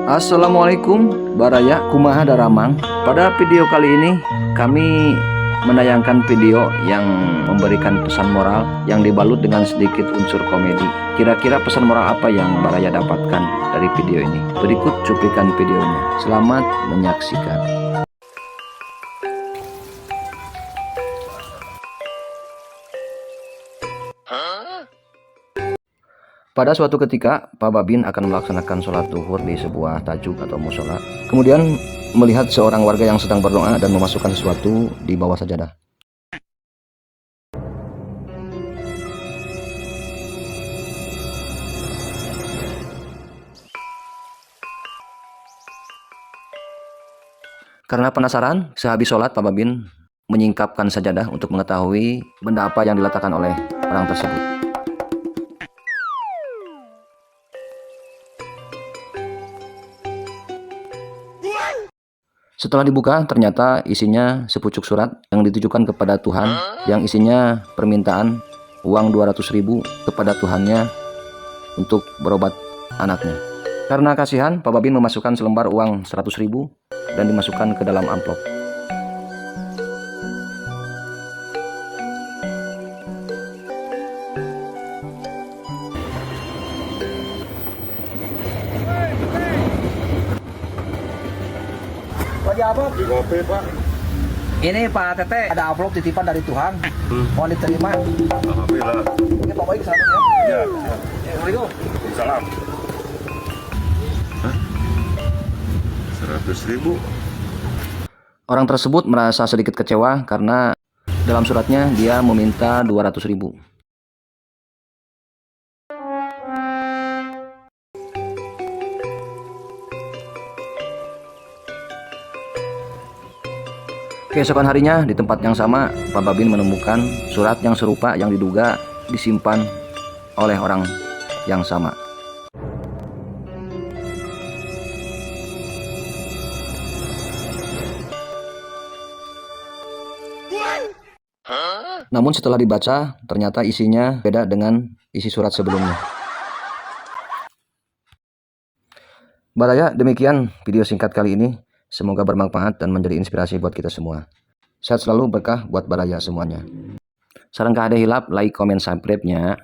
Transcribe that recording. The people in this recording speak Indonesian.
Assalamualaikum Baraya Kumaha Daramang. Pada video kali ini kami menayangkan video yang memberikan pesan moral yang dibalut dengan sedikit unsur komedi. Kira-kira pesan moral apa yang Baraya dapatkan dari video ini? Berikut cuplikan videonya. Selamat menyaksikan. Pada suatu ketika, Pak Babin akan melaksanakan sholat zuhur di sebuah tajuk atau musola. Kemudian melihat seorang warga yang sedang berdoa dan memasukkan sesuatu di bawah sajadah. Karena penasaran, sehabis sholat Pak Babin menyingkapkan sajadah untuk mengetahui benda apa yang diletakkan oleh orang tersebut. Setelah dibuka, ternyata isinya sepucuk surat yang ditujukan kepada Tuhan, yang isinya permintaan uang 200.000 kepada Tuhannya untuk berobat anaknya. Karena kasihan, Pak Babin memasukkan selembar uang 100.000 dan dimasukkan ke dalam amplop. Lagi apa? Di kopi, Pak. Ini Pak Tete ada amplop titipan dari Tuhan. Mau diterima. Alhamdulillah. Ini Pak Baik satu ya. Ya. Assalamualaikum. Salam. 100.000. Orang tersebut merasa sedikit kecewa karena dalam suratnya dia meminta 200.000. Keesokan harinya di tempat yang sama, Pak Babin menemukan surat yang serupa yang diduga disimpan oleh orang yang sama. Namun setelah dibaca, ternyata isinya beda dengan isi surat sebelumnya. Baraya, demikian video singkat kali ini. Semoga bermanfaat dan menjadi inspirasi buat kita semua. Sehat selalu, berkah buat Baraya semuanya. Sareng ada hilap, like, komen, subscribe-nya.